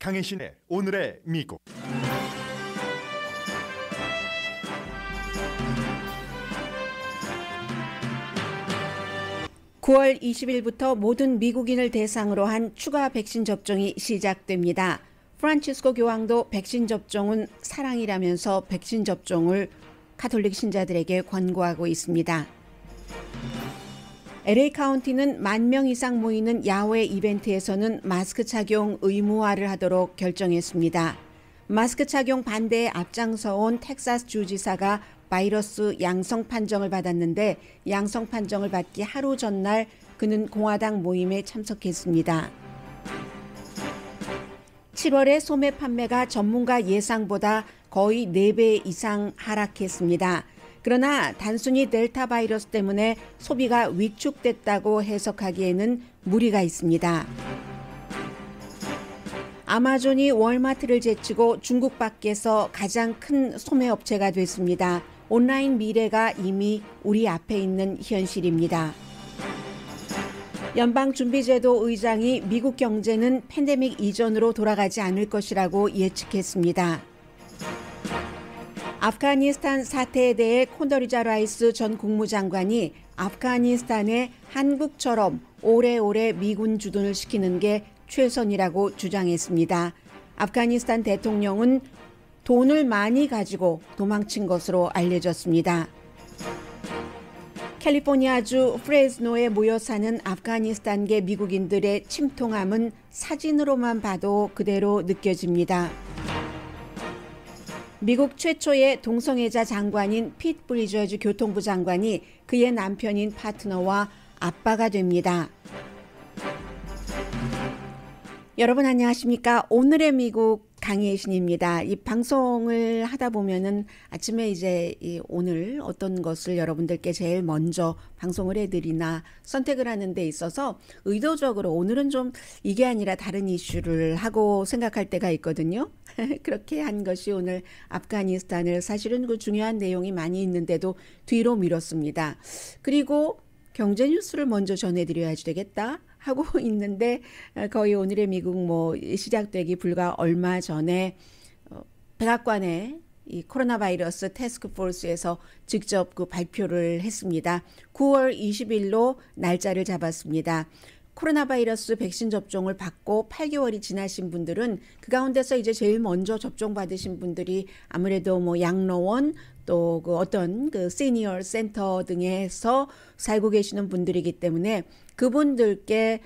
강혜신의 오늘의 미국. (9월 20일부터) 모든 미국인을 대상으로 한 추가 백신 접종이 시작됩니다. 프란치스코 교황도 백신 접종은 사랑이라면서 백신 접종을 가톨릭 신자들에게 권고하고 있습니다. LA 카운티는 10,000명 이상 모이는 야외 이벤트에서는 마스크 착용 의무화를 하도록 결정했습니다. 마스크 착용 반대에 앞장서온 텍사스 주지사가 바이러스 양성 판정을 받았는데 양성 판정을 받기 하루 전날 그는 공화당 모임에 참석했습니다. 7월에 소매 판매가 전문가 예상보다 거의 4배 이상 하락했습니다. 그러나 단순히 델타 바이러스 때문에 소비가 위축됐다고 해석하기에는 무리가 있습니다. 아마존이 월마트를 제치고 중국 밖에서 가장 큰 소매업체가 됐습니다. 온라인 미래가 이미 우리 앞에 있는 현실입니다. 연방준비제도 의장이 미국 경제는 팬데믹 이전으로 돌아가지 않을 것이라고 예측했습니다. 아프가니스탄 사태에 대해 콘돌리자 라이스 전 국무장관이 아프가니스탄에 한국처럼 오래오래 미군 주둔을 시키는 게 최선이라고 주장했습니다. 아프가니스탄 대통령은 돈을 많이 가지고 도망친 것으로 알려졌습니다. 캘리포니아주 프레즈노에 모여 사는 아프가니스탄계 미국인들의 침통함은 사진으로만 봐도 그대로 느껴집니다. 미국 최초의 동성애자 장관인 핏 브리저즈 교통부 장관이 그의 남편인 파트너와 아빠가 됩니다. 여러분 안녕하십니까? 오늘의 미국 강혜신입니다. 이 방송을 하다 보면은 아침에 이제 오늘 어떤 것을 여러분들께 제일 먼저 방송을 해드리나 선택을 하는 데 있어서 의도적으로 오늘은 좀 이게 아니라 다른 이슈를 하고 생각할 때가 있거든요. 그렇게 한 것이 오늘 아프가니스탄을 사실은 그 중요한 내용이 많이 있는데도 뒤로 미뤘습니다. 그리고 경제 뉴스를 먼저 전해드려야지 되겠다 하고 있는데 거의 오늘의 미국 시작되기 불과 얼마 전에 백악관의 이 코로나 바이러스 태스크포스에서 직접 그 발표를 했습니다. 9월 20일로 날짜를 잡았습니다. 코로나 바이러스 백신 접종을 받고 8개월이 지나신 분들은 그 가운데서 이제 제일 먼저 접종 받으신 분들이 아무래도 양로원 또 그 어떤 그 시니어 센터 등에서 살고 계시는 분들이기 때문에 그분들께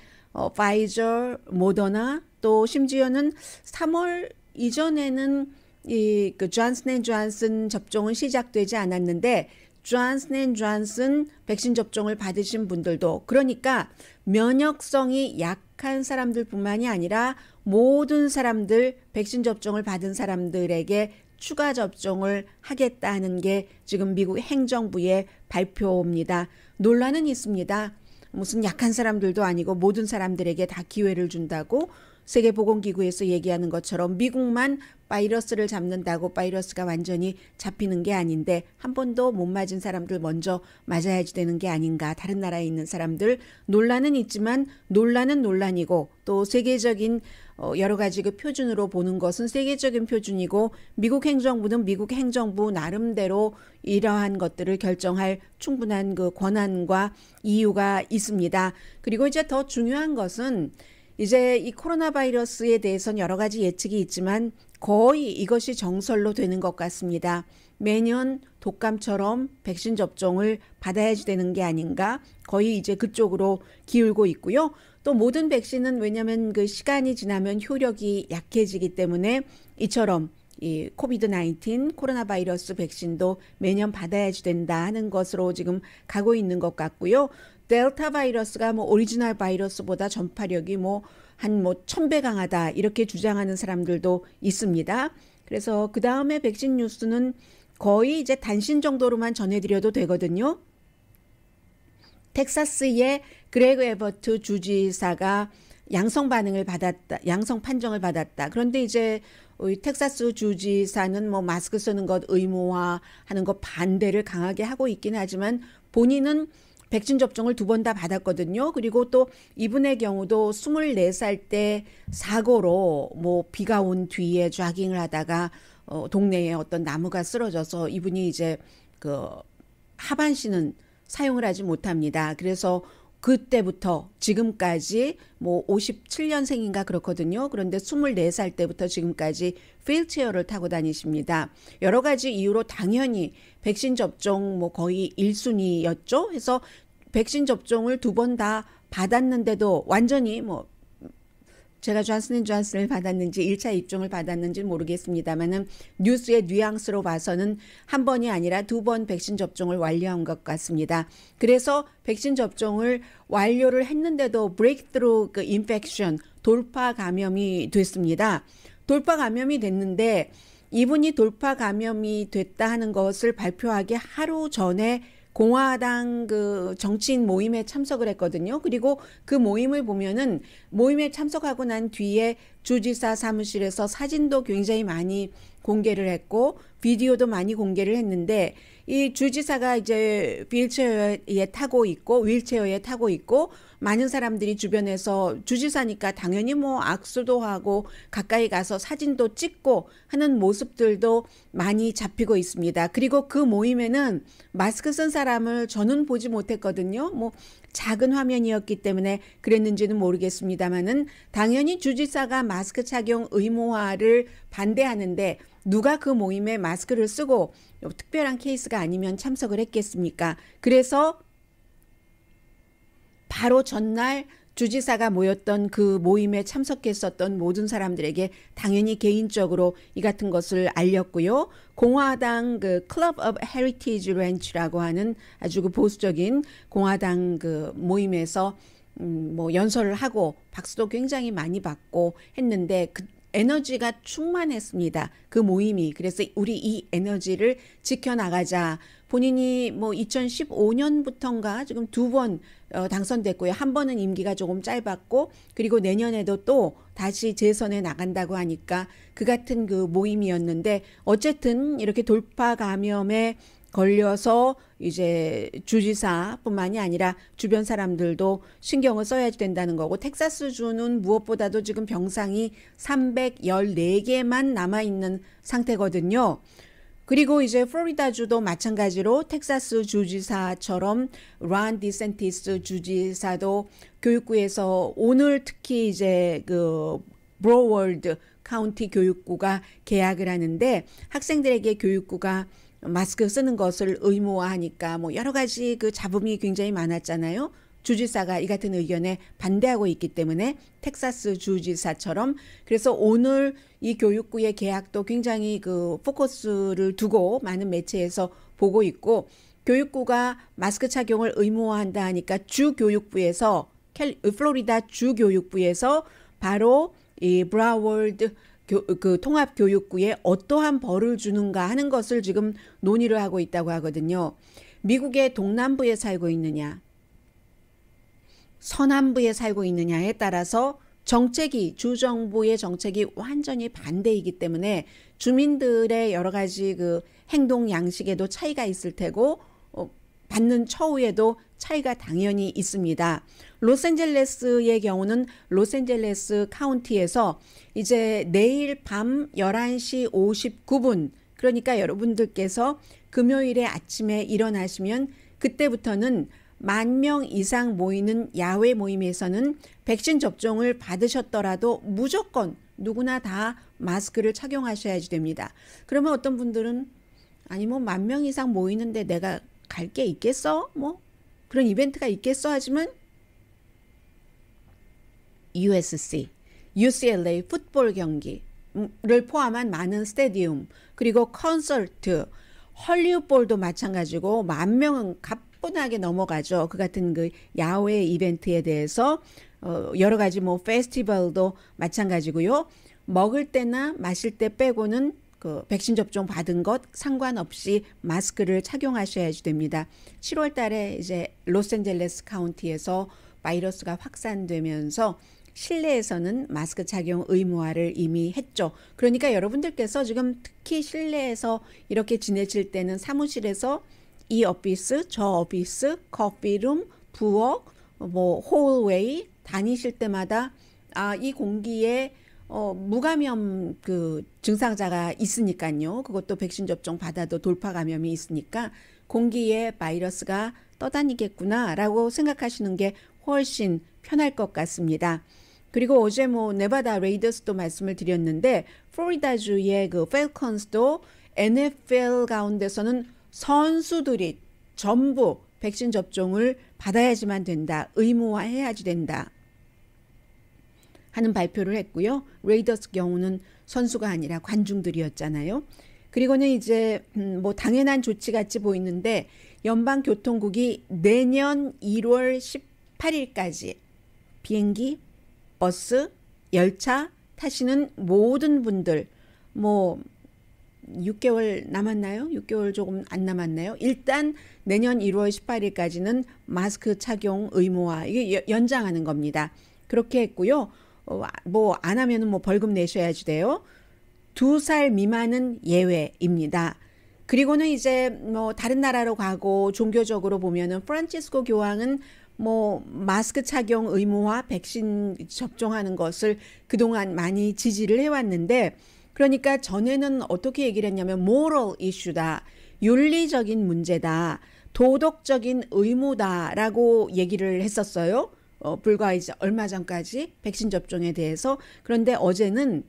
파이저, 모더나 또 심지어는 3월 이전에는 이 그 존슨앤존슨 접종은 시작되지 않았는데 존슨앤존슨 백신 접종을 받으신 분들도 그러니까 면역성이 약한 사람들뿐만이 아니라 모든 사람들 백신 접종을 받은 사람들에게 추가 접종을 하겠다는 게 지금 미국 행정부의 발표입니다. 논란은 있습니다. 무슨 약한 사람들도 아니고 모든 사람들에게 다 기회를 준다고 세계보건기구에서 얘기하는 것처럼 미국만 바이러스를 잡는다고 바이러스가 완전히 잡히는 게 아닌데 한 번도 못 맞은 사람들 먼저 맞아야지 되는 게 아닌가. 다른 나라에 있는 사람들 논란은 있지만 논란은 논란이고 또 세계적인 여러 가지 그 표준으로 보는 것은 세계적인 표준이고 미국 행정부는 미국 행정부 나름대로 이러한 것들을 결정할 충분한 그 권한과 이유가 있습니다. 그리고 이제 더 중요한 것은 이제 이 코로나 바이러스에 대해서는 여러 가지 예측이 있지만 거의 이것이 정설로 되는 것 같습니다. 매년 독감처럼 백신 접종을 받아야지 되는 게 아닌가 거의 이제 그쪽으로 기울고 있고요. 또 모든 백신은 왜냐하면 그 시간이 지나면 효력이 약해지기 때문에 이처럼 이 코비드-19 코로나 바이러스 백신도 매년 받아야지 된다 하는 것으로 지금 가고 있는 것 같고요. 델타 바이러스가 오리지널 바이러스보다 전파력이 한 1000배 강하다 이렇게 주장하는 사람들도 있습니다. 그래서 그 다음에 백신 뉴스는 거의 이제 단신 정도로만 전해드려도 되거든요. 텍사스의 그레그 에버트 주지사가 양성 판정을 받았다. 그런데 이제 텍사스 주지사는 마스크 쓰는 것 의무화하는 것 반대를 강하게 하고 있긴 하지만 본인은 백신 접종을 2번 다 받았거든요. 그리고 또 이분의 경우도 24살 때 사고로 뭐 비가 온 뒤에 조깅을 하다가 동네에 어떤 나무가 쓰러져서 이분이 이제 그 하반신은 사용을 하지 못합니다. 그래서 그때부터 지금까지 뭐 57년생인가 그렇거든요. 그런데 24살 때부터 지금까지 휠체어를 타고 다니십니다. 여러 가지 이유로 당연히 백신 접종 뭐 거의 1순위였죠. 해서 백신 접종을 2번 다 받았는데도 완전히 뭐 제가 존슨앤존슨을 받았는지 1차 입종을 받았는지 모르겠습니다만은 뉴스의 뉘앙스로 봐서는 한 번이 아니라 2번 백신 접종을 완료한 것 같습니다. 그래서 백신 접종을 완료를 했는데도 브레이크트루 그 인펙션, 돌파 감염이 됐습니다. 돌파 감염이 됐는데 이분이 돌파 감염이 됐다 하는 것을 발표하기 하루 전에 공화당 그 정치인 모임에 참석을 했거든요. 그리고 그 모임을 보면은 모임에 참석하고 난 뒤에 주지사 사무실에서 사진도 굉장히 많이 공개를 했고 비디오도 많이 공개를 했는데 이 주지사가 이제 휠체어에 타고 있고 많은 사람들이 주변에서 주지사니까 당연히 뭐 악수도 하고 가까이 가서 사진도 찍고 하는 모습들도 많이 잡히고 있습니다. 그리고 그 모임에는 마스크 쓴 사람을 저는 보지 못했거든요. 뭐 작은 화면이었기 때문에 그랬는지는 모르겠습니다만은 당연히 주지사가 마스크 착용 의무화를 반대하는데 누가 그 모임에 마스크를 쓰고 특별한 케이스가 아니면 참석을 했겠습니까? 그래서 바로 전날 주지사가 모였던 그 모임에 참석했었던 모든 사람들에게 당연히 개인적으로 이 같은 것을 알렸고요. 공화당 그 클럽 오브 헤리티지 렌치라고 하는 아주 그 보수적인 공화당 그 모임에서 뭐 연설을 하고 박수도 굉장히 많이 받고 했는데 그 에너지가 충만했습니다. 그 모임이. 그래서 우리 이 에너지를 지켜나가자. 본인이 뭐 2015년부터인가 지금 2번 당선됐고요. 한 번은 임기가 조금 짧았고 그리고 내년에도 또 다시 재선에 나간다고 하니까 그 같은 그 모임이었는데 어쨌든 이렇게 돌파 감염에 걸려서 이제 주지사뿐만이 아니라 주변 사람들도 신경을 써야 된다는 거고 텍사스주는 무엇보다도 지금 병상이 314개만 남아있는 상태거든요. 그리고 이제 플로리다주도 마찬가지로 텍사스 주지사처럼 론 디센티스 주지사도 교육부에서 오늘 특히 이제 그 브로월드 카운티 교육부가 계약을 하는데 학생들에게 교육부가 마스크 쓰는 것을 의무화하니까 뭐 여러 가지 그 잡음이 굉장히 많았잖아요. 주지사가 이 같은 의견에 반대하고 있기 때문에 텍사스 주지사처럼 그래서 오늘 이 교육부의 계약도 굉장히 그 포커스를 두고 많은 매체에서 보고 있고 교육부가 마스크 착용을 의무화한다 하니까 주 교육부에서 플로리다 주 교육부에서 바로 이 브라월드 그 통합교육부에 어떠한 벌을 주는가 하는 것을 지금 논의를 하고 있다고 하거든요. 미국의 동남부에 살고 있느냐, 서남부에 살고 있느냐에 따라서 정책이 주정부의 정책이 완전히 반대이기 때문에 주민들의 여러 가지 그 행동 양식에도 차이가 있을 테고 받는 처우에도 차이가 당연히 있습니다. 로스앤젤레스의 경우는 로스앤젤레스 카운티에서 이제 내일 밤 11시 59분 그러니까 여러분들께서 금요일에 아침에 일어나시면 그때부터는 10,000명 이상 모이는 야외 모임에서는 백신 접종을 받으셨더라도 무조건 누구나 다 마스크를 착용하셔야지 됩니다. 그러면 어떤 분들은 아니 뭐 10,000명 이상 모이는데 내가 갈 게 있겠어? 뭐 그런 이벤트가 있겠어? 하지만 USC, UCLA 풋볼 경기를 포함한 많은 스테디움 그리고 콘서트, 헐리우드볼도 마찬가지고 10,000명은 가뿐하게 넘어가죠. 그 같은 그 야외 이벤트에 대해서 여러 가지 뭐 페스티벌도 마찬가지고요. 먹을 때나 마실 때 빼고는 그 백신 접종 받은 것 상관없이 마스크를 착용하셔야지 됩니다. 7월 달에 이제 로스앤젤레스 카운티에서 바이러스가 확산되면서 실내에서는 마스크 착용 의무화를 이미 했죠. 그러니까 여러분들께서 지금 특히 실내에서 이렇게 지내실 때는 사무실에서 이 오피스, 저 오피스, 커피룸, 부엌, 뭐 홀웨이 다니실 때마다 이 공기에 무감염 그 증상자가 있으니까요. 그것도 백신 접종 받아도 돌파 감염이 있으니까 공기에 바이러스가 떠다니겠구나라고 생각하시는 게 훨씬 편할 것 같습니다. 그리고 어제 뭐 네바다 레이더스도 말씀을 드렸는데 플로리다주의 그 펠컨스도 NFL 가운데서는 선수들이 전부 백신 접종을 받아야지만 된다. 의무화해야지 된다. 하는 발표를 했고요. 레이더스 경우는 선수가 아니라 관중들이었잖아요. 그리고는 이제 뭐 당연한 조치 같이 보이는데 연방교통국이 내년 1월 18일까지 비행기, 버스, 열차 타시는 모든 분들 뭐 6개월 남았나요? 6개월 조금 안 남았나요? 일단 내년 1월 18일까지는 마스크 착용 의무화 이게 연장하는 겁니다. 그렇게 했고요. 뭐 안 하면은 뭐 벌금 내셔야지 돼요. 2살 미만은 예외입니다. 그리고는 이제 뭐 다른 나라로 가고 종교적으로 보면은 프란치스코 교황은 뭐 마스크 착용 의무화, 백신 접종하는 것을 그동안 많이 지지를 해왔는데 그러니까 전에는 어떻게 얘기를 했냐면 moral issue다, 윤리적인 문제다, 도덕적인 의무다라고 얘기를 했었어요. 불과 이제 얼마 전까지 백신 접종에 대해서. 그런데 어제는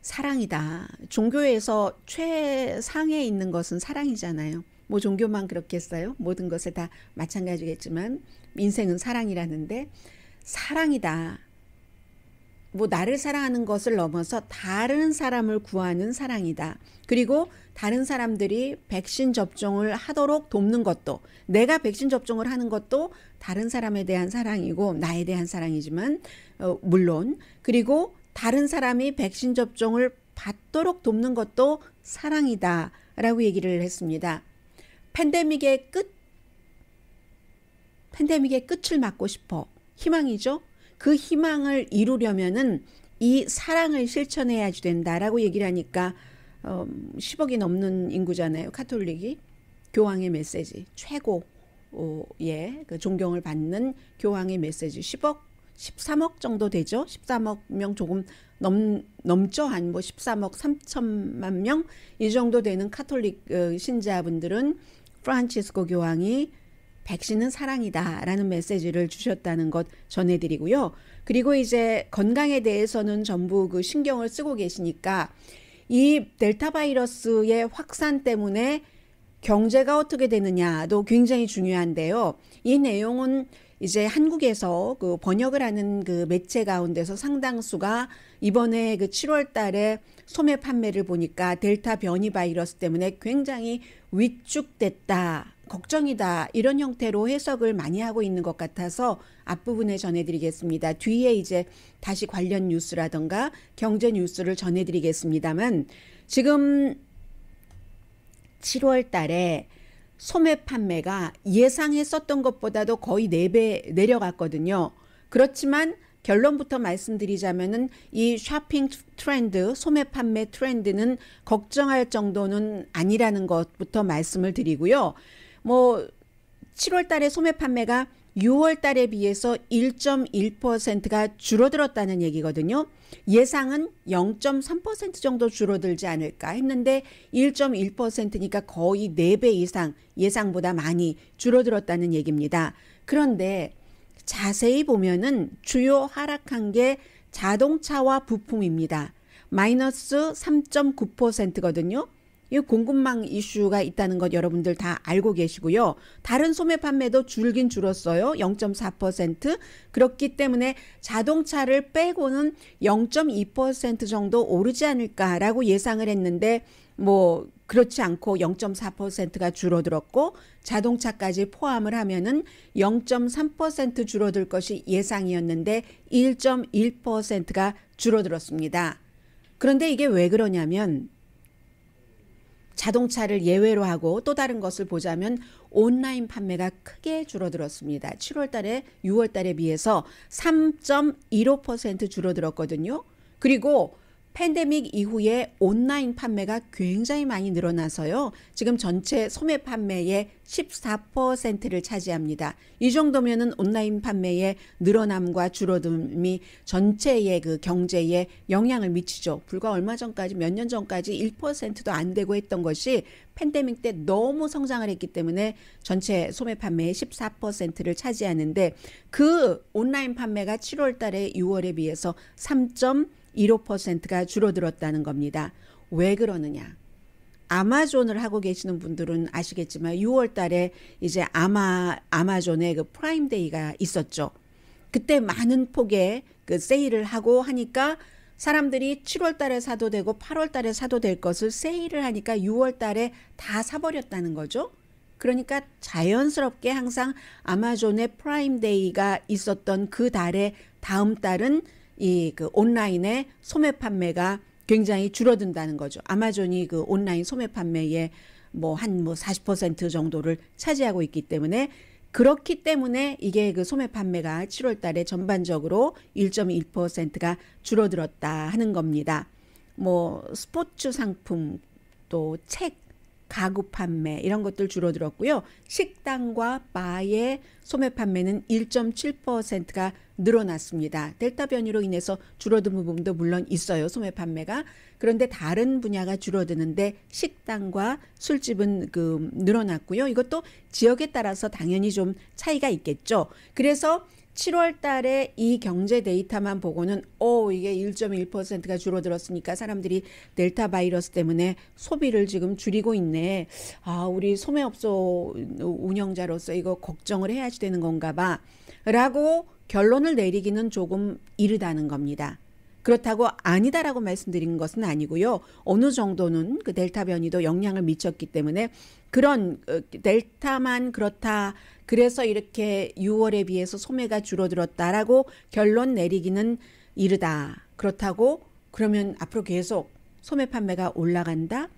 사랑이다. 종교에서 최상에 있는 것은 사랑이잖아요. 뭐 종교만 그렇겠어요? 모든 것에 다 마찬가지겠지만 인생은 사랑이라는데 사랑이다. 뭐 나를 사랑하는 것을 넘어서 다른 사람을 구하는 사랑이다. 그리고 다른 사람들이 백신 접종을 하도록 돕는 것도 내가 백신 접종을 하는 것도 다른 사람에 대한 사랑이고 나에 대한 사랑이지만 물론 그리고 다른 사람이 백신 접종을 받도록 돕는 것도 사랑이다 라고 얘기를 했습니다. 팬데믹의 끝을 막고 싶어. 희망이죠. 그 희망을 이루려면은 이 사랑을 실천해야지 된다라고 얘기를 하니까 10억이 넘는 인구잖아요. 카톨릭이. 교황의 메시지 최고의 그 존경을 받는 교황의 메시지 10억 13억 정도 되죠. 13억 명 조금 넘죠. 한 뭐 13억 3천만 명 이 정도 되는 카톨릭 신자분들은 프란치스코 교황이 백신은 사랑이다 라는 메시지를 주셨다는 것 전해드리고요. 그리고 이제 건강에 대해서는 전부 그 신경을 쓰고 계시니까 이 델타 바이러스의 확산 때문에 경제가 어떻게 되느냐도 굉장히 중요한데요. 이 내용은 이제 한국에서 그 번역을 하는 그 매체 가운데서 상당수가 이번에 그 7월 달에 소매 판매를 보니까 델타 변이 바이러스 때문에 굉장히 위축됐다, 걱정이다 이런 형태로 해석을 많이 하고 있는 것 같아서 앞부분에 전해드리겠습니다. 뒤에 이제 다시 관련 뉴스라던가 경제 뉴스를 전해드리겠습니다만 지금 7월 달에 소매 판매가 예상했었던 것보다도 거의 4배 내려갔거든요. 그렇지만 결론부터 말씀드리자면은 이 쇼핑 트렌드, 소매 판매 트렌드는 걱정할 정도는 아니라는 것부터 말씀을 드리고요. 뭐 7월 달에 소매 판매가 6월 달에 비해서 1.1%가 줄어들었다는 얘기거든요. 예상은 0.3% 정도 줄어들지 않을까 했는데 1.1%니까 거의 4배 이상 예상보다 많이 줄어들었다는 얘기입니다. 그런데 자세히 보면은 주요 하락한 게 자동차와 부품입니다. 마이너스 3.9%거든요. 이 공급망 이슈가 있다는 것 여러분들 다 알고 계시고요. 다른 소매 판매도 줄긴 줄었어요. 0.4%. 그렇기 때문에 자동차를 빼고는 0.2% 정도 오르지 않을까라고 예상을 했는데 뭐 그렇지 않고 0.4%가 줄어들었고 자동차까지 포함을 하면은 0.3% 줄어들 것이 예상이었는데 1.1%가 줄어들었습니다. 그런데 이게 왜 그러냐면 자동차를 예외로 하고 또 다른 것을 보자면 온라인 판매가 크게 줄어들었습니다. 7월 달에 6월 달에 비해서 3.15% 줄어들었거든요. 그리고 팬데믹 이후에 온라인 판매가 굉장히 많이 늘어나서요. 지금 전체 소매 판매의 14%를 차지합니다. 이 정도면은 온라인 판매의 늘어남과 줄어듦이 전체의 그 경제에 영향을 미치죠. 불과 얼마 전까지 몇 년 전까지 1%도 안 되고 했던 것이 팬데믹 때 너무 성장을 했기 때문에 전체 소매 판매의 14%를 차지하는데 그 온라인 판매가 7월 달에 6월에 비해서 3.15%가 줄어들었다는 겁니다. 왜 그러느냐? 아마존을 하고 계시는 분들은 아시겠지만 6월 달에 이제 아마존의 그 프라임데이가 있었죠. 그때 많은 폭의 그 세일을 하고 하니까 사람들이 7월 달에 사도 되고 8월 달에 사도 될 것을 세일을 하니까 6월 달에 다 사버렸다는 거죠. 그러니까 자연스럽게 항상 아마존의 프라임데이가 있었던 그 달에 다음 달은 이 그 온라인의 소매 판매가 굉장히 줄어든다는 거죠. 아마존이 그 온라인 소매 판매의 한 40% 정도를 차지하고 있기 때문에 그렇기 때문에 이게 그 소매 판매가 7월 달에 전반적으로 1.1%가 줄어들었다 하는 겁니다. 스포츠 상품 또 책, 가구 판매 이런 것들 줄어들었고요. 식당과 바의 소매 판매는 1.7%가 늘어났습니다. 델타 변이로 인해서 줄어든 부분도 물론 있어요. 소매 판매가. 그런데 다른 분야가 줄어드는데 식당과 술집은 늘어났고요. 이것도 지역에 따라서 당연히 좀 차이가 있겠죠. 그래서 7월 달에 이 경제 데이터만 보고는 이게 1.1%가 줄어들었으니까 사람들이 델타 바이러스 때문에 소비를 지금 줄이고 있네. 우리 소매업소 운영자로서 이거 걱정을 해야지 되는 건가 봐. 라고 결론을 내리기는 조금 이르다는 겁니다. 그렇다고 아니다라고 말씀드린 것은 아니고요. 어느 정도는 그 델타 변이도 영향을 미쳤기 때문에 그런 델타만 그렇다. 그래서 이렇게 6월에 비해서 소매가 줄어들었다라고 결론 내리기는 이르다. 그렇다고 그러면 앞으로 계속 소매 판매가 올라간다?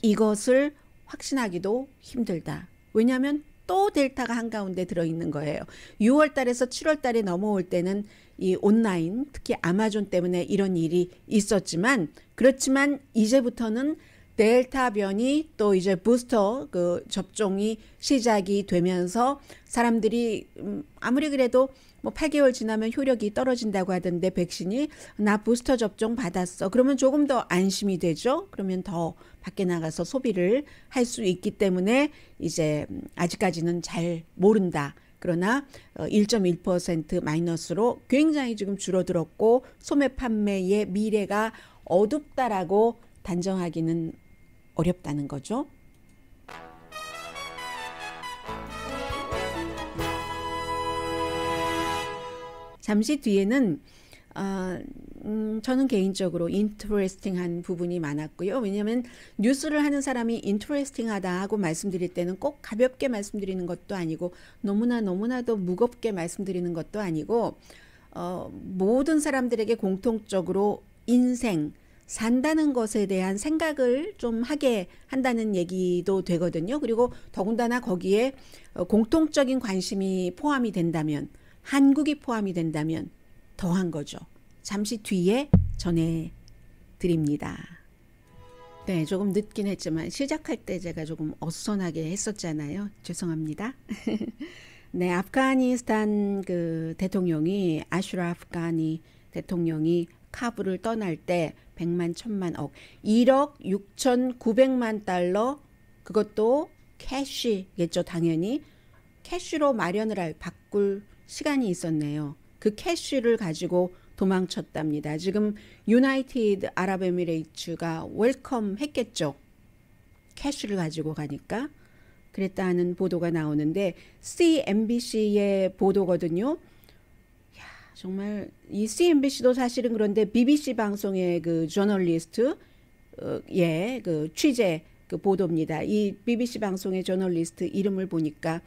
이것을 확신하기도 힘들다. 왜냐하면 또 델타가 한가운데 들어있는 거예요. 6월 달에서 7월 달에 넘어올 때는 이 온라인, 특히 아마존 때문에 이런 일이 있었지만 그렇지만 이제부터는 델타 변이 또 이제 부스터 접종이 시작이 되면서 사람들이 아무리 그래도 8개월 지나면 효력이 떨어진다고 하던데 백신이 나 부스터 접종 받았어. 그러면 조금 더 안심이 되죠. 그러면 더 밖에 나가서 소비를 할 수 있기 때문에 이제 아직까지는 잘 모른다. 그러나 1.1% 마이너스로 굉장히 지금 줄어들었고 소매 판매의 미래가 어둡다라고 단정하기는 어렵다는 거죠. 잠시 뒤에는 저는 개인적으로 인터레스팅한 부분이 많았고요. 왜냐하면 뉴스를 하는 사람이 인터레스팅하다 하고 말씀드릴 때는 꼭 가볍게 말씀드리는 것도 아니고 너무나도 무겁게 말씀드리는 것도 아니고 모든 사람들에게 공통적으로 인생, 산다는 것에 대한 생각을 좀 하게 한다는 얘기도 되거든요. 그리고 더군다나 거기에 공통적인 관심이 포함이 된다면 한국이 포함이 된다면 더한 거죠. 잠시 뒤에 전해드립니다. 네, 조금 늦긴 했지만 시작할 때 제가 조금 어수선하게 했었잖아요. 죄송합니다. 네, 아프가니스탄 대통령이 아슈라프 가니 대통령이 카불을 떠날 때 100만 1000만 억 1억 6,900만 달러 그것도 캐시겠죠. 당연히 캐시로 마련을 바꿀 시간이 있었네요. 그 캐시를 가지고 도망쳤답니다. 지금 유나이티드 아랍에미레이츠가 웰컴 했겠죠. 캐시를 가지고 가니까 그랬다는 보도가 나오는데 CNBC의 보도거든요. 정말 이 CNBC도 사실은 그런데 BBC 방송의 그 저널리스트 취재 보도입니다. 이 BBC 방송의 저널리스트 이름을 보니까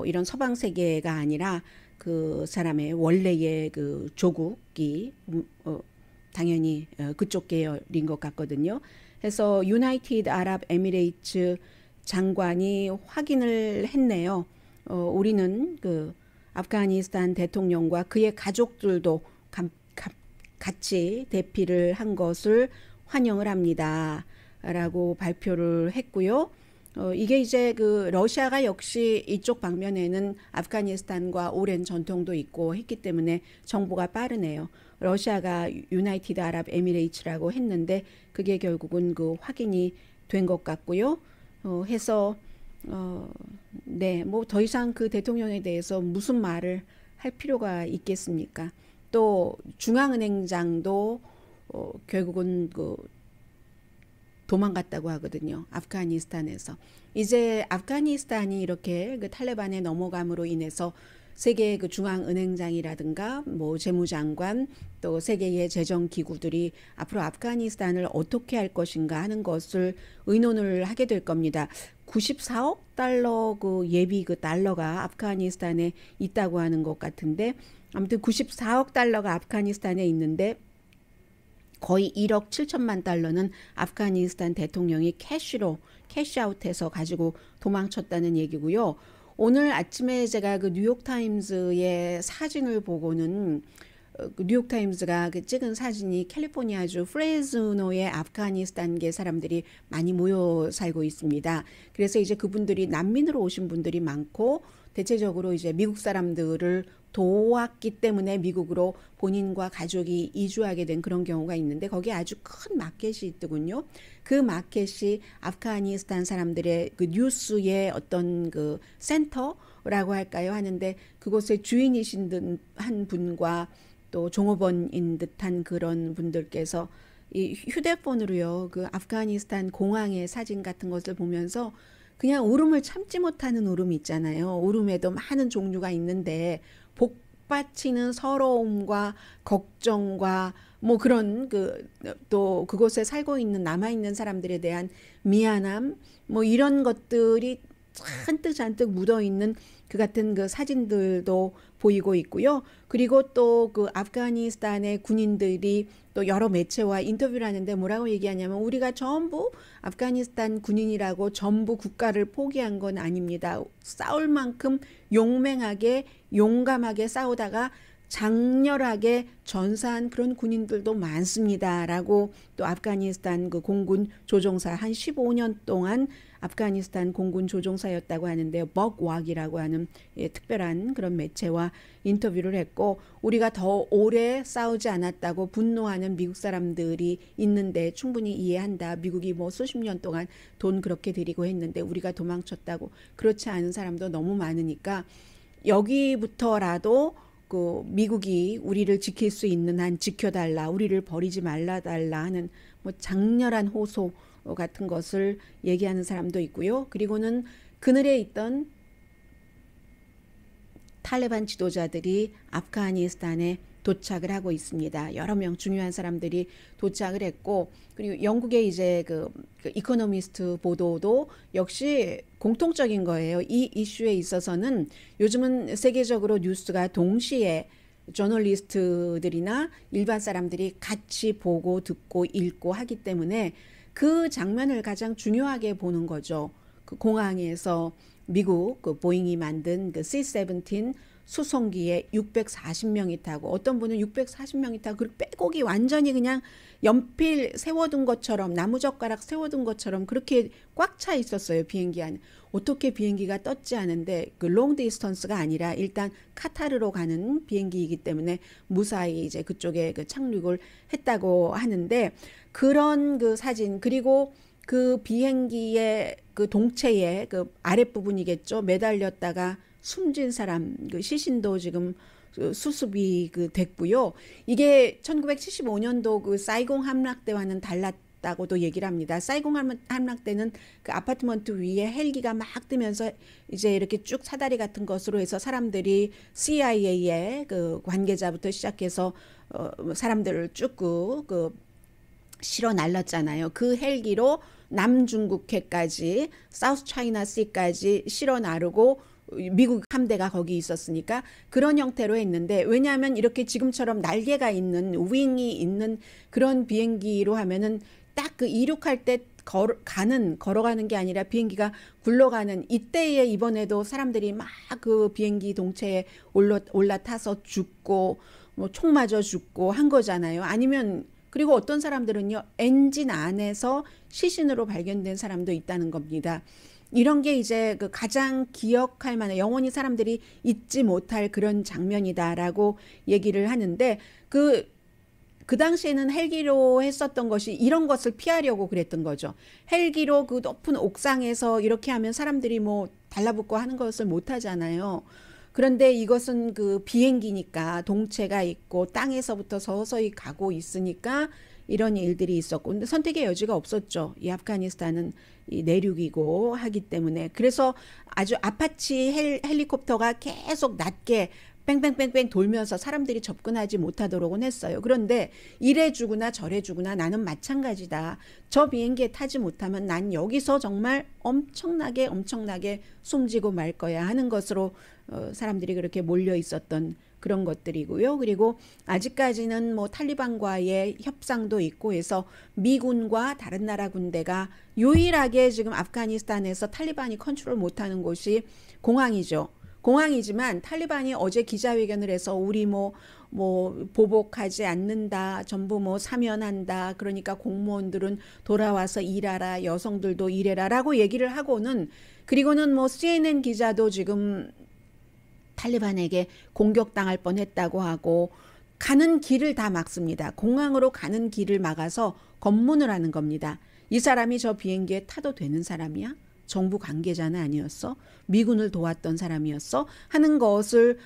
이런 서방 세계가 아니라 그 사람의 원래의 그 조국이 당연히 그쪽 계열인 것 같거든요. 그래서 유나이티드 아랍 에미레이츠 장관이 확인을 했네요. 우리는 아프가니스탄 대통령과 그의 가족들도 같이 대피를 한 것을 환영을 합니다. 라고 발표를 했고요. 이게 이제 그 러시아가 역시 이쪽 방면에는 아프가니스탄과 오랜 전통도 있고 했기 때문에 정보가 빠르네요. 러시아가 유나이티드 아랍 에미레이츠라고 했는데 그게 결국은 그 확인이 된 것 같고요. 해서 네, 뭐 더 이상 그 대통령에 대해서 무슨 말을 할 필요가 있겠습니까? 또 중앙은행장도 결국은 그 도망갔다고 하거든요. 아프가니스탄에서. 이제 아프가니스탄이 이렇게 그 탈레반에 넘어감으로 인해서 세계의 그 중앙은행장이라든가 뭐 재무장관 또 세계의 재정기구들이 앞으로 아프가니스탄을 어떻게 할 것인가 하는 것을 의논을 하게 될 겁니다. 94억 달러 그 예비 그 달러가 아프가니스탄에 있다고 하는 것 같은데 아무튼 94억 달러가 아프가니스탄에 있는데 거의 1억 7천만 달러는 아프가니스탄 대통령이 캐시아웃해서 가지고 도망쳤다는 얘기고요. 오늘 아침에 제가 그 뉴욕타임즈의 사진을 보고는 그 뉴욕타임즈가 그 찍은 사진이 캘리포니아주 프레즈노의 아프가니스탄계 사람들이 많이 모여 살고 있습니다. 그래서 이제 그분들이 난민으로 오신 분들이 많고 대체적으로 이제 미국 사람들을 도왔기 때문에 미국으로 본인과 가족이 이주하게 된 그런 경우가 있는데 거기에 아주 큰 마켓이 있더군요. 그 마켓이 아프가니스탄 사람들의 그 뉴스의 어떤 그 센터라고 할까요? 하는데 그곳의 주인이신 듯 한 분과 또 종업원인 듯한 그런 분들께서 이 휴대폰으로요. 그 아프가니스탄 공항의 사진 같은 것을 보면서 그냥 울음을 참지 못하는 울음이 있잖아요. 울음에도 많은 종류가 있는데 복받치는 서러움과 걱정과 뭐 그런 그 또 그곳에 살고 있는 남아 있는 사람들에 대한 미안함 뭐 이런 것들이 잔뜩 묻어 있는 그 같은 그 사진들도 보이고 있고요. 그리고 또 그 아프가니스탄의 군인들이 또 여러 매체와 인터뷰를 하는데 뭐라고 얘기하냐면 우리가 전부 아프가니스탄 군인이라고 전부 국가를 포기한 건 아닙니다. 싸울 만큼 용맹하게 용감하게 싸우다가 장렬하게 전사한 그런 군인들도 많습니다. 라고 또 아프가니스탄 그 공군 조종사 한 15년 동안 아프가니스탄 공군 조종사였다고 하는데요. 벅왁이라고 하는 특별한 그런 매체와 인터뷰를 했고 우리가 더 오래 싸우지 않았다고 분노하는 미국 사람들이 있는데 충분히 이해한다. 미국이 뭐 수십 년 동안 돈 그렇게 들이고 했는데 우리가 도망쳤다고. 그렇지 않은 사람도 너무 많으니까 여기부터라도 그 미국이 우리를 지킬 수 있는 한 지켜달라. 우리를 버리지 말라달라 하는 뭐 장렬한 호소 같은 것을 얘기하는 사람도 있고요. 그리고는 그늘에 있던 탈레반 지도자들이 아프가니스탄에 도착을 하고 있습니다. 여러 명 중요한 사람들이 도착을 했고 그리고 영국의 이제 그 이코노미스트 보도도 역시 공통적인 거예요. 이 이슈에 있어서는 요즘은 세계적으로 뉴스가 동시에 저널리스트들이나 일반 사람들이 같이 보고 듣고 읽고 하기 때문에 그 장면을 가장 중요하게 보는 거죠. 그 공항에서 미국 그 보잉이 만든 그 C-17 수송기에 640명이 타고 어떤 분은 640명이 타고 그 빼곡이 완전히 그냥 연필 세워둔 것처럼 나무젓가락 세워둔 것처럼 그렇게 꽉 차 있었어요. 비행기 안에. 어떻게 비행기가 떴지 않은데 그 롱 디스턴스가 아니라 일단 카타르로 가는 비행기이기 때문에 무사히 이제 그쪽에 그 착륙을 했다고 하는데 그런 그 사진 그리고 그 비행기의 그 동체의 그 아랫부분이겠죠. 매달렸다가 숨진 사람 그 시신도 지금 수습이 그 됐고요. 이게 1975년도 그 사이공 함락 때와는 달랐다고도 얘기를 합니다. 사이공 함락 때는 그 아파트먼트 위에 헬기가 막 뜨면서 이제 이렇게 쭉 사다리 같은 것으로 해서 사람들이 CIA의 그 관계자부터 시작해서 사람들을 쭉 그 실어 날랐잖아요. 그 헬기로 남중국해까지 사우스 차이나 씨까지 실어 나르고 미국 함대가 거기 있었으니까 그런 형태로 했는데 왜냐하면 이렇게 지금처럼 날개가 있는 윙이 있는 그런 비행기로 하면은 딱 그 이륙할 때 걸어가는 게 아니라 비행기가 굴러가는 이때에 이번에도 사람들이 막 그 비행기 동체에 올라타서 죽고 뭐 총 맞아 죽고 한 거잖아요. 아니면 그리고 어떤 사람들은요, 엔진 안에서 시신으로 발견된 사람도 있다는 겁니다. 이런 게 이제 그 가장 기억할 만한 영원히 사람들이 잊지 못할 그런 장면이다라고 얘기를 하는데 그 당시에는 헬기로 했었던 것이 이런 것을 피하려고 그랬던 거죠. 헬기로 그 높은 옥상에서 이렇게 하면 사람들이 뭐 달라붙고 하는 것을 못 하잖아요. 그런데 이것은 그 비행기니까 동체가 있고 땅에서부터 서서히 가고 있으니까 이런 일들이 있었고, 근데 선택의 여지가 없었죠. 이 아프가니스탄은 이 내륙이고 하기 때문에. 그래서 아주 아파치 헬리콥터가 계속 낮게 뺑뺑뺑뺑 돌면서 사람들이 접근하지 못하도록은 했어요. 그런데 이래 주구나 저래 주구나 나는 마찬가지다. 저 비행기에 타지 못하면 난 여기서 정말 엄청나게 숨지고 말 거야 하는 것으로 사람들이 그렇게 몰려 있었던 그런 것들이고요. 그리고 아직까지는 뭐 탈리반과의 협상도 있고 해서 미군과 다른 나라 군대가 유일하게 지금 아프가니스탄에서 탈리반이 컨트롤 못하는 곳이 공항이죠. 공항이지만 탈리반이 어제 기자회견을 해서 우리 뭐 보복하지 않는다, 전부 뭐 사면한다, 그러니까 공무원들은 돌아와서 일하라, 여성들도 일해라라고 얘기를 하고는, 그리고는 뭐 CNN 기자도 지금 탈리반에게 공격당할 뻔했다고 하고 가는 길을 다 막습니다. 공항으로 가는 길을 막아서 검문을 하는 겁니다. 이 사람이 저 비행기에 타도 되는 사람이야? 정부 관계자는 아니었어? 미군을 도왔던 사람이었어? 하는 것을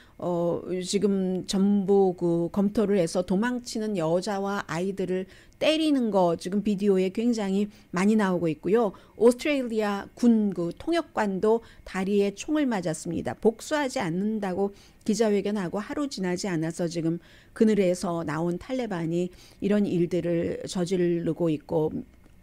지금 전부 그 검토를 해서 도망치는 여자와 아이들을 때리는 거 지금 비디오에 굉장히 많이 나오고 있고요. 오스트레일리아 군 그 통역관도 다리에 총을 맞았습니다. 복수하지 않는다고 기자회견하고 하루 지나지 않아서 지금 그늘에서 나온 탈레반이 이런 일들을 저지르고 있고,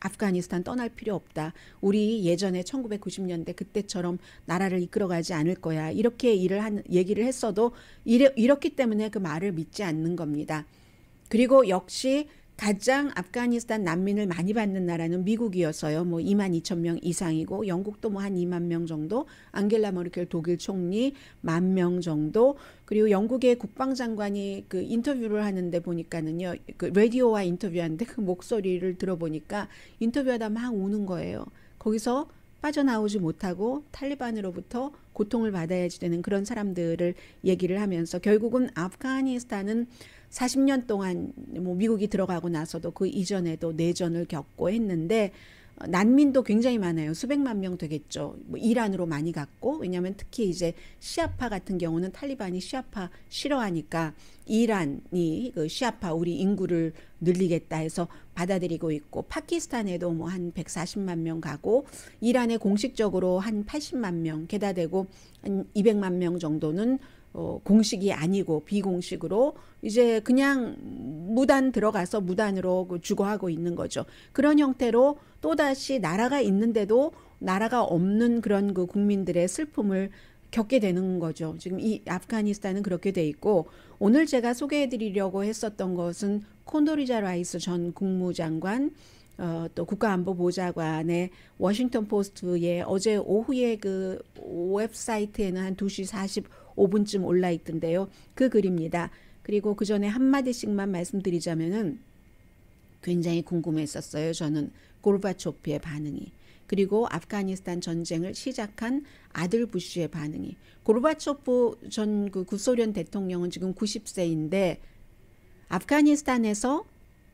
아프가니스탄 떠날 필요 없다. 우리 예전에 1990년대 그때처럼 나라를 이끌어가지 않을 거야. 이렇게 얘기를 했어도 이렇기 때문에 그 말을 믿지 않는 겁니다. 그리고 역시 가장 아프가니스탄 난민을 많이 받는 나라는 미국이었어요. 뭐 22,000명 이상이고, 영국도 뭐 한 2만 명 정도, 앙겔라 머르켈 독일 총리 10,000명 정도, 그리고 영국의 국방장관이 그 인터뷰를 하는데 보니까는요, 그 라디오와 인터뷰하는데 그 목소리를 들어보니까 인터뷰하다 막 우는 거예요. 거기서 빠져나오지 못하고 탈리반으로부터 고통을 받아야지 되는 그런 사람들을 얘기를 하면서, 결국은 아프가니스탄은 40년 동안 뭐 미국이 들어가고 나서도 그 이전에도 내전을 겪고 했는데 난민도 굉장히 많아요. 수백만 명 되겠죠. 뭐 이란으로 많이 갔고, 왜냐하면 특히 이제 시아파 같은 경우는 탈리반이 시아파 싫어하니까 이란이 그 시아파 우리 인구를 늘리겠다 해서 받아들이고 있고, 파키스탄에도 뭐 한 140만 명 가고, 이란에 공식적으로 한 80만 명 게다 대고 한 200만 명 정도는 공식이 아니고 비공식으로 이제 그냥 무단 들어가서 무단으로 주거하고 있는 거죠. 그런 형태로 또다시 나라가 있는데도 나라가 없는 그런 그 국민들의 슬픔을 겪게 되는 거죠. 지금 이 아프가니스탄은 그렇게 돼 있고, 오늘 제가 소개해 드리려고 했었던 것은 콘도리자 라이스 전 국무장관, 또 국가안보보좌관의 워싱턴 포스트에 어제 오후에 그 웹사이트에는 한 2시 45분쯤 올라 있던데요. 그 글입니다. 그리고 그 전에 한마디씩만 말씀드리자면은 굉장히 궁금했었어요. 저는 고르바초프의 반응이. 그리고 아프가니스탄 전쟁을 시작한 아들 부시의 반응이. 고르바초프 전 그 구소련 대통령은 지금 90세인데 아프가니스탄에서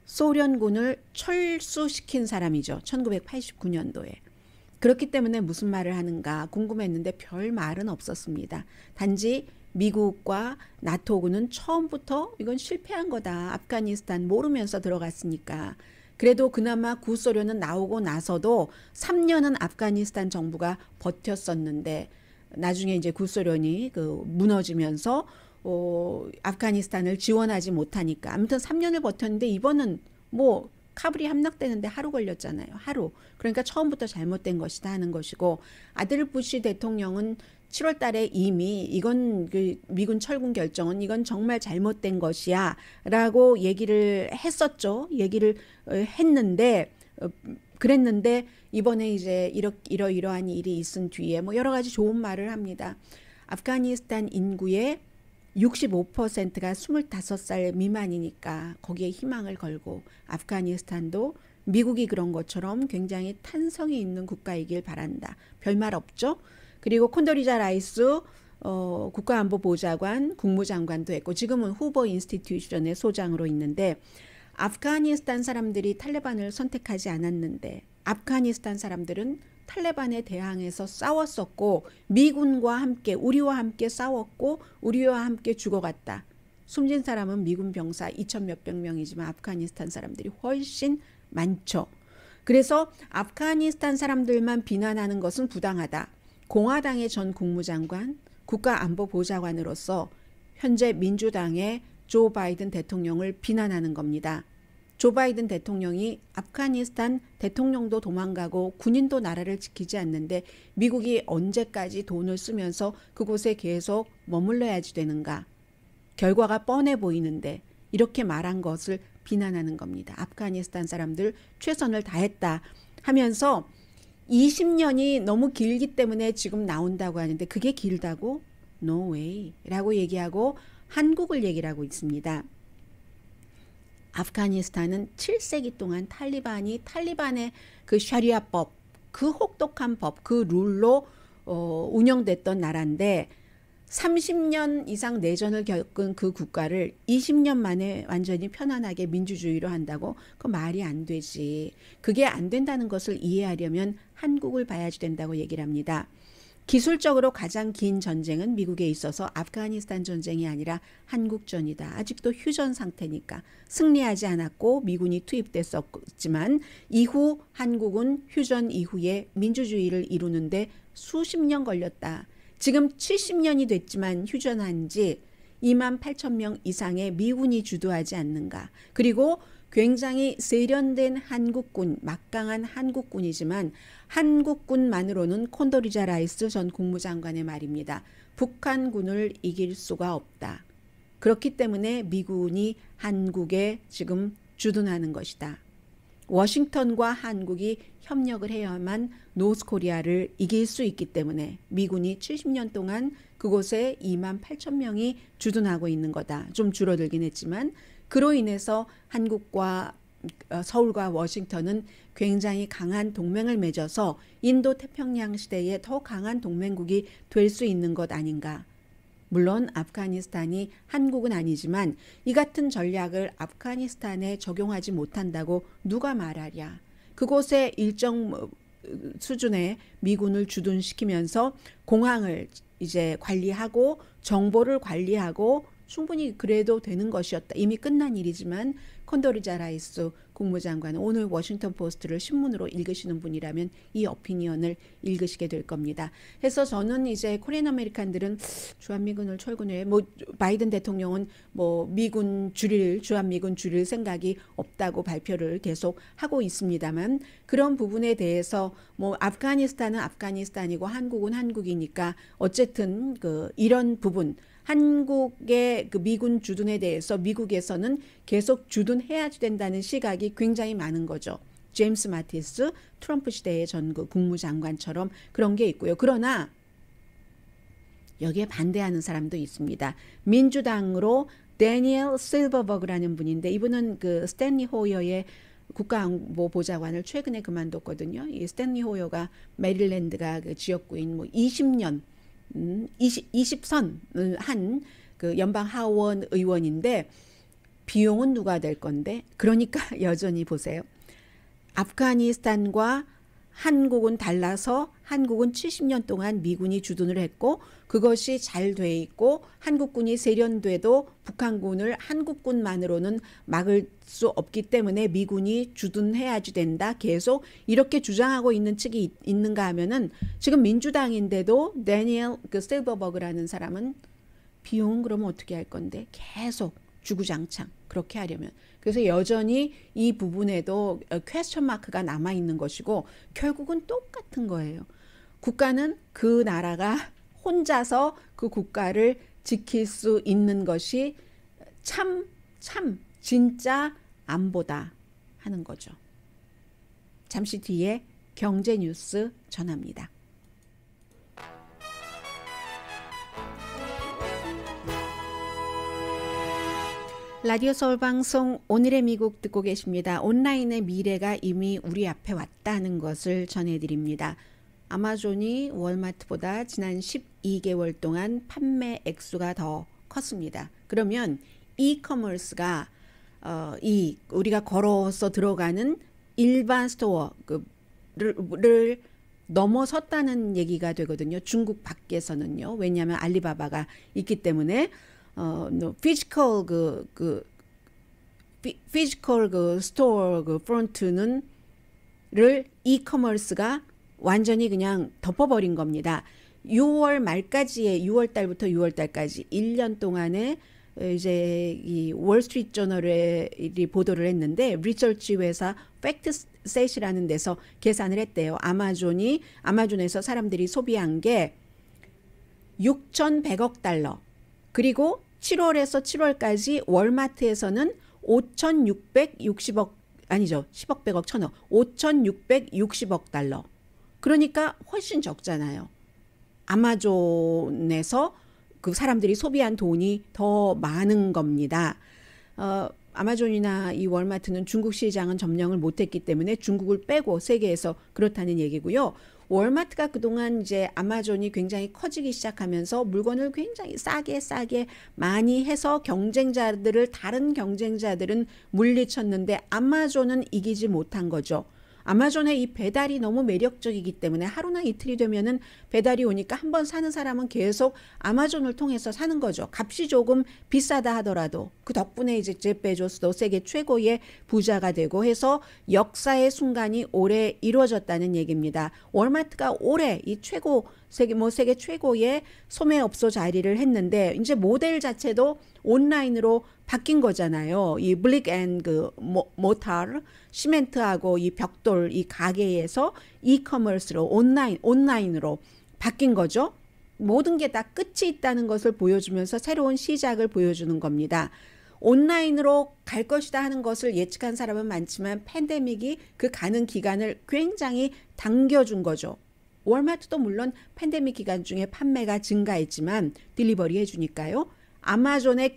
소련군을 철수시킨 사람이죠. 1989년도에. 그렇기 때문에 무슨 말을 하는가 궁금했는데 별 말은 없었습니다. 단지 미국과 나토군은 처음부터 이건 실패한 거다. 아프가니스탄 모르면서 들어갔으니까. 그래도 그나마 구소련은 나오고 나서도 3년은 아프가니스탄 정부가 버텼었는데 나중에 이제 구소련이 그 무너지면서 아프가니스탄을 지원하지 못하니까 아무튼 3년을 버텼는데 이번은 뭐 카불이 함락되는데 하루 걸렸잖아요. 하루. 그러니까 처음부터 잘못된 것이다 하는 것이고, 아들 부시 대통령은 7월 달에 이미 이건 그 미군 철군 결정은 이건 정말 잘못된 것이야 라고 얘기를 했었죠. 얘기를 했는데 그랬는데 이번에 이제 이러이러한 일이 있은 뒤에 뭐 여러 가지 좋은 말을 합니다. 아프가니스탄 인구의 65%가 25살 미만이니까 거기에 희망을 걸고 아프가니스탄도 미국이 그런 것처럼 굉장히 탄성이 있는 국가이길 바란다. 별말 없죠? 그리고 콘돌리자 라이스 국가안보보좌관 국무장관도 했고 지금은 후보 인스티튜션의 소장으로 있는데 아프가니스탄 사람들이 탈레반을 선택하지 않았는데 아프가니스탄 사람들은 탈레반에 대항해서 싸웠었고 미군과 함께 우리와 함께 싸웠고 우리와 함께 죽어갔다. 숨진 사람은 미군 병사 2천 몇백 명이지만 아프가니스탄 사람들이 훨씬 많죠. 그래서 아프가니스탄 사람들만 비난하는 것은 부당하다. 공화당의 전 국무장관, 국가안보보좌관으로서 현재 민주당의 조 바이든 대통령을 비난하는 겁니다. 조 바이든 대통령이 아프가니스탄 대통령도 도망가고 군인도 나라를 지키지 않는데 미국이 언제까지 돈을 쓰면서 그곳에 계속 머물러야지 되는가. 결과가 뻔해 보이는데 이렇게 말한 것을 비난하는 겁니다. 아프가니스탄 사람들 최선을 다했다 하면서 20년이 너무 길기 때문에 지금 나온다고 하는데 그게 길다고? No way 라고 얘기하고 한국을 얘기를 하고 있습니다. 아프가니스탄은 7세기 동안 탈리반의 그 샤리아법, 그 혹독한 법, 그 룰로 운영됐던 나라인데 30년 이상 내전을 겪은 그 국가를 20년 만에 완전히 편안하게 민주주의로 한다고? 그 말이 안 되지. 그게 안 된다는 것을 이해하려면 한국을 봐야지 된다고 얘기를 합니다. 기술적으로 가장 긴 전쟁은 미국에 있어서 아프가니스탄 전쟁이 아니라 한국전이다. 아직도 휴전 상태니까 승리하지 않았고 미군이 투입됐었지만 이후 한국은 휴전 이후에 민주주의를 이루는데 수십 년 걸렸다. 지금 70년이 됐지만 휴전한 지 2만 8천 명 이상의 미군이 주도하지 않는가. 그리고 굉장히 세련된 한국군, 막강한 한국군이지만 한국군만으로는 콘돌리자 라이스 전 국무장관의 말입니다. 북한군을 이길 수가 없다. 그렇기 때문에 미군이 한국에 지금 주둔하는 것이다. 워싱턴과 한국이 협력을 해야만 노스코리아를 이길 수 있기 때문에 미군이 70년 동안 그곳에 2만 8천 명이 주둔하고 있는 거다. 좀 줄어들긴 했지만 그로 인해서 한국과 서울과 워싱턴은 굉장히 강한 동맹을 맺어서 인도 태평양 시대에 더 강한 동맹국이 될 수 있는 것 아닌가. 물론 아프가니스탄이 한국은 아니지만 이 같은 전략을 아프가니스탄에 적용하지 못한다고 누가 말하랴. 그곳에 일정 수준의 미군을 주둔시키면서 공항을 이제 관리하고 정보를 관리하고 충분히 그래도 되는 것이었다. 이미 끝난 일이지만 콘돌리자 라이스 국무장관은 오늘 워싱턴 포스트를 신문으로 읽으시는 분이라면 이 오피니언을 읽으시게 될 겁니다. 그래서 저는 이제 코리안 아메리칸들은 주한미군을 철군해 바이든 대통령은 주한미군 줄일 생각이 없다고 발표를 계속 하고 있습니다만 그런 부분에 대해서 아프가니스탄은 아프가니스탄이고 한국은 한국이니까 어쨌든 이런 부분 한국의 그 미군 주둔에 대해서 미국에서는 계속 주둔해야 된다는 시각이 굉장히 많은 거죠. 제임스 마티스 트럼프 시대의 전 국무장관처럼 그런 게 있고요. 그러나 여기에 반대하는 사람도 있습니다. 민주당으로 데니엘 실버버그라는 분인데 이분은 그 스탠리 호여의 국가안보보좌관을 최근에 그만뒀거든요. 이 스탠리 호여가 메릴랜드가 그 지역구인 20년 20선 한 그 연방 하원 의원인데 비용은 누가 될 건데 그러니까 여전히 보세요. 아프가니스탄과 한국은 달라서 한국은 70년 동안 미군이 주둔을 했고 그것이 잘 돼 있고 한국군이 세련돼도 북한군을 한국군만으로는 막을 수 없기 때문에 미군이 주둔해야지 된다. 계속 이렇게 주장하고 있는 측이 있는가 하면은 지금 민주당인데도 데니엘 실버버그라는 사람은 비용은 그러면 어떻게 할 건데 계속 주구장창 그렇게 하려면 그래서 여전히 이 부분에도 퀘스천 마크가 남아있는 것이고 결국은 똑같은 거예요. 국가는 그 나라가 혼자서 그 국가를 지킬 수 있는 것이 참 진짜 안보다 하는 거죠. 잠시 뒤에 경제 뉴스 전합니다. 라디오 서울 방송 오늘의 미국 듣고 계십니다. 온라인의 미래가 이미 우리 앞에 왔다는 것을 전해드립니다. 아마존이 월마트보다 지난 12개월 동안 판매 액수가 더 컸습니다. 그러면 이커머스가 우리가 걸어서 들어가는 일반 스토어를 넘어섰다는 얘기가 되거든요. 중국 밖에서는요. 왜냐하면 알리바바가 있기 때문에 피지컬 스토어 프론트는 이커머스가 완전히 그냥 덮어버린 겁니다. 6월 말까지의 6월 달부터 6월 달까지 1년 동안에 이제 이 월스트리트 저널이 보도를 했는데 리서치 회사 팩트셋이라는 데서 계산을 했대요. 아마존에서 사람들이 소비한 게 6,100억 달러. 그리고 7월에서 7월까지 월마트에서는 5,660억 아니죠. 10억 100억 1,000억 5,660억 달러. 그러니까 훨씬 적잖아요. 아마존에서 그 사람들이 소비한 돈이 더 많은 겁니다. 아마존이나 이 월마트는 중국 시장은 점령을 못했기 때문에 중국을 빼고 세계에서 그렇다는 얘기고요. 월마트가 그동안 이제 아마존이 굉장히 커지기 시작하면서 물건을 굉장히 싸게 많이 해서 다른 경쟁자들은 물리쳤는데 아마존은 이기지 못한 거죠. 아마존의 이 배달이 너무 매력적이기 때문에 하루나 이틀이 되면은 배달이 오니까 한번 사는 사람은 계속 아마존을 통해서 사는 거죠. 값이 조금 비싸다 하더라도 그 덕분에 이제 제프 베조스도 세계 최고의 부자가 되고 해서 역사의 순간이 올해 이루어졌다는 얘기입니다. 월마트가 올해 이 세계 최고의 소매업소 자리를 했는데 이제 모델 자체도 온라인으로 바뀐 거잖아요. 이 블릭 앤 모탈 시멘트하고 이 벽돌 이 가게에서 이커머스로 온라인으로 바뀐 거죠. 모든 게 다 끝이 있다는 것을 보여주면서 새로운 시작을 보여주는 겁니다. 온라인으로 갈 것이다 하는 것을 예측한 사람은 많지만 팬데믹이 그 가는 기간을 굉장히 당겨준 거죠. 월마트도 물론 팬데믹 기간 중에 판매가 증가했지만 딜리버리 해주니까요. 아마존에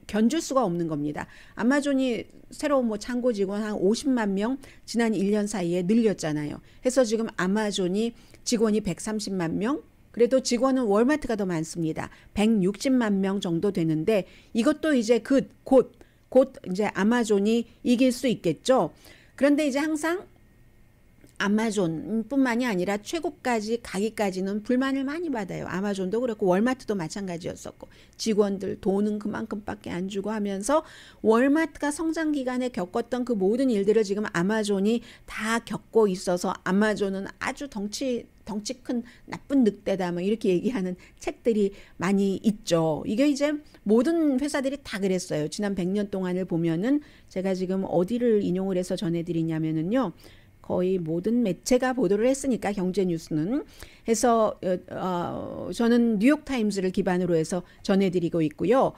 견줄 수가 없는 겁니다. 아마존이 새로운 창고 직원 한 50만 명 지난 1년 사이에 늘렸잖아요. 해서 지금 아마존이 직원이 130만 명, 그래도 직원은 월마트가 더 많습니다. 160만 명 정도 되는데 이것도 이제 곧 이제 아마존이 이길 수 있겠죠. 그런데 이제 항상 아마존뿐만이 아니라 최고까지 가기까지는 불만을 많이 받아요. 아마존도 그렇고 월마트도 마찬가지였었고 직원들 돈은 그만큼밖에 안 주고 하면서 월마트가 성장 기간에 겪었던 그 모든 일들을 지금 아마존이 다 겪고 있어서 아마존은 아주 덩치 큰 나쁜 늑대다 뭐 이렇게 얘기하는 책들이 많이 있죠. 이게 이제 모든 회사들이 다 그랬어요. 지난 100년 동안을 보면은 제가 지금 어디를 인용을 해서 전해드리냐면은요. 거의 모든 매체가 보도를 했으니까 경제 뉴스는 해서 저는 뉴욕타임즈를 기반으로 해서 전해드리고 있고요.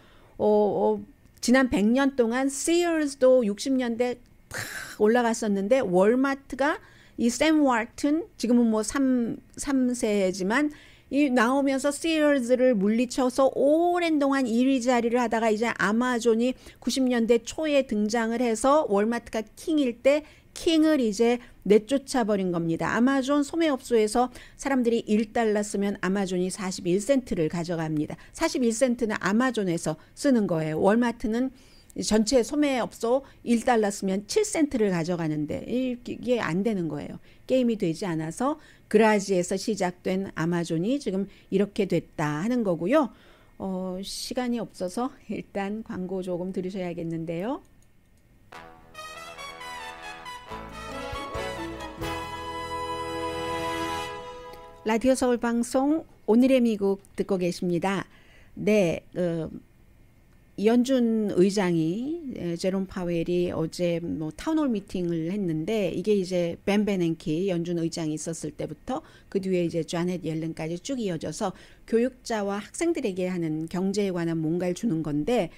지난 100년 동안 Sears도 60년대 탁 올라갔었는데 월마트가 이 샘 왈튼 지금은 3세지만 이 나오면서 Sears를 물리쳐서 오랜 동안 1위 자리를 하다가 이제 아마존이 90년대 초에 등장을 해서 월마트가 킹일 때 킹을 이제 내쫓아 버린 겁니다. 아마존 소매업소에서 사람들이 1달러 쓰면 아마존이 41센트를 가져갑니다. 41센트는 아마존에서 쓰는 거예요. 월마트는 전체 소매업소 1달러 쓰면 7센트를 가져가는데 이게 안 되는 거예요. 게임이 되지 않아서 그라지에서 시작된 아마존이 지금 이렇게 됐다 하는 거고요. 시간이 없어서 일단 광고 조금 들으셔야겠는데요. 라디오 서울 방송 오늘의 미국 듣고 계십니다. 네, 연준 의장이 제롬 파웰이 어제 타운홀 미팅을 했는데 이게 이제 벤 베냉키 연준 의장이 있었을 때부터 그 뒤에 이제 자넷 옐런까지 쭉 이어져서 교육자와 학생들에게 하는 경제에 관한 뭔가를 주는 건데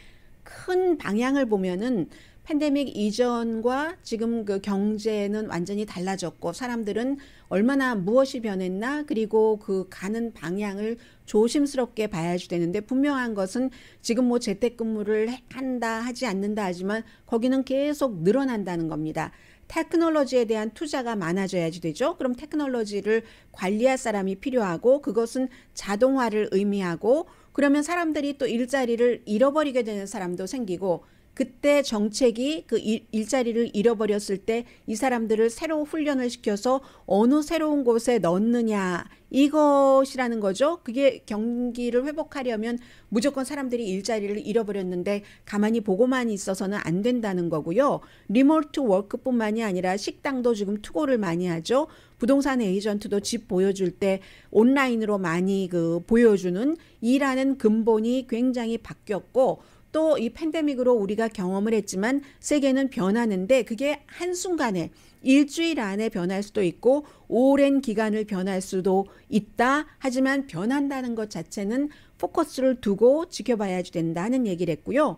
큰 방향을 보면은 팬데믹 이전과 지금 그 경제는 완전히 달라졌고 사람들은 얼마나 무엇이 변했나 그리고 그 가는 방향을 조심스럽게 봐야지 되는데 분명한 것은 지금 뭐 재택근무를 한다 하지 않는다 하지만 거기는 계속 늘어난다는 겁니다. 테크놀로지에 대한 투자가 많아져야지 되죠. 그럼 테크놀로지를 관리할 사람이 필요하고 그것은 자동화를 의미하고 그러면 사람들이 또 일자리를 잃어버리게 되는 사람도 생기고 그때 정책이 그 일자리를 잃어버렸을 때 이 사람들을 새로 훈련을 시켜서 어느 새로운 곳에 넣느냐 이것이라는 거죠. 그게 경기를 회복하려면 무조건 사람들이 일자리를 잃어버렸는데 가만히 보고만 있어서는 안 된다는 거고요. 리모트 워크뿐만이 아니라 식당도 지금 투고를 많이 하죠. 부동산 에이전트도 집 보여줄 때 온라인으로 많이 그 보여주는 일하는 근본이 굉장히 바뀌었고 또 이 팬데믹으로 우리가 경험을 했지만 세계는 변하는데 그게 한순간에 일주일 안에 변할 수도 있고 오랜 기간을 변할 수도 있다. 하지만 변한다는 것 자체는 포커스를 두고 지켜봐야 된다는 얘기를 했고요.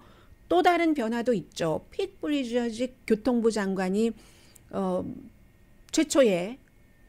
또 다른 변화도 있죠. 핏 부리지지 교통부 장관이 최초의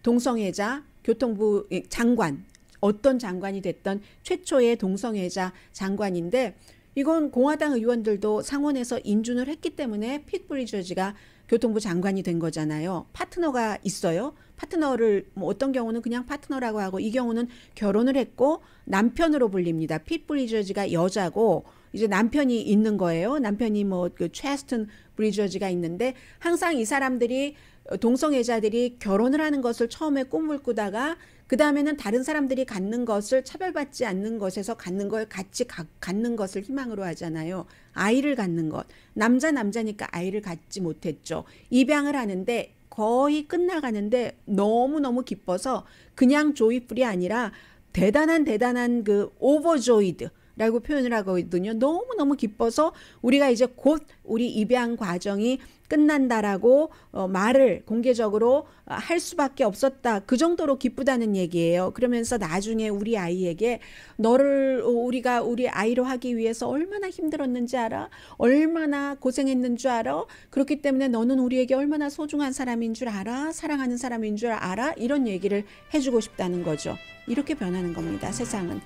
동성애자 교통부 장관 어떤 장관이 됐던 최초의 동성애자 장관인데 이건 공화당 의원들도 상원에서 인준을 했기 때문에 핏 부리지지가 교통부 장관이 된 거잖아요. 파트너가 있어요. 파트너를 뭐 어떤 경우는 그냥 파트너라고 하고 이 경우는 결혼을 했고 남편으로 불립니다. 핏 부리지지가 여자고 이제 남편이 있는 거예요. 남편이 뭐 그 체스튼 부리지지가 있는데 항상 이 사람들이 동성애자들이 결혼을 하는 것을 처음에 꿈을 꾸다가 그 다음에는 다른 사람들이 갖는 것을 차별받지 않는 것에서 갖는 걸 같이 갖는 것을 희망으로 하잖아요. 아이를 갖는 것. 남자니까 아이를 갖지 못했죠. 입양을 하는데 거의 끝나가는데 너무너무 기뻐서 그냥 조이풀이 아니라 대단한 그 오버조이드 라고 표현을 하거든요. 너무너무 기뻐서 우리가 이제 곧 우리 입양 과정이 끝난다라고 말을 공개적으로 할 수밖에 없었다. 그 정도로 기쁘다는 얘기예요. 그러면서 나중에 우리 아이에게 너를 우리가 우리 아이로 하기 위해서 얼마나 힘들었는지 알아? 얼마나 고생했는 줄 알아? 그렇기 때문에 너는 우리에게 얼마나 소중한 사람인 줄 알아? 사랑하는 사람인 줄 알아? 이런 얘기를 해주고 싶다는 거죠. 이렇게 변하는 겁니다. 세상은.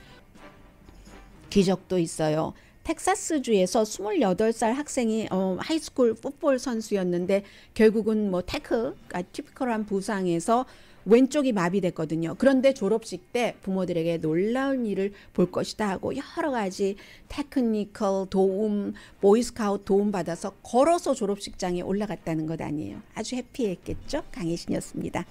기적도 있어요. 텍사스주에서 28살 학생이 하이스쿨 풋볼 선수였는데 결국은 뭐 티피컬한 부상에서 왼쪽이 마비됐거든요. 그런데 졸업식 때 부모들에게 놀라운 일을 볼 것이다 하고 여러 가지 테크니컬 도움, 보이스카우트 도움 받아서 걸어서 졸업식장에 올라갔다는 것 아니에요. 아주 해피했겠죠? 강혜신이었습니다.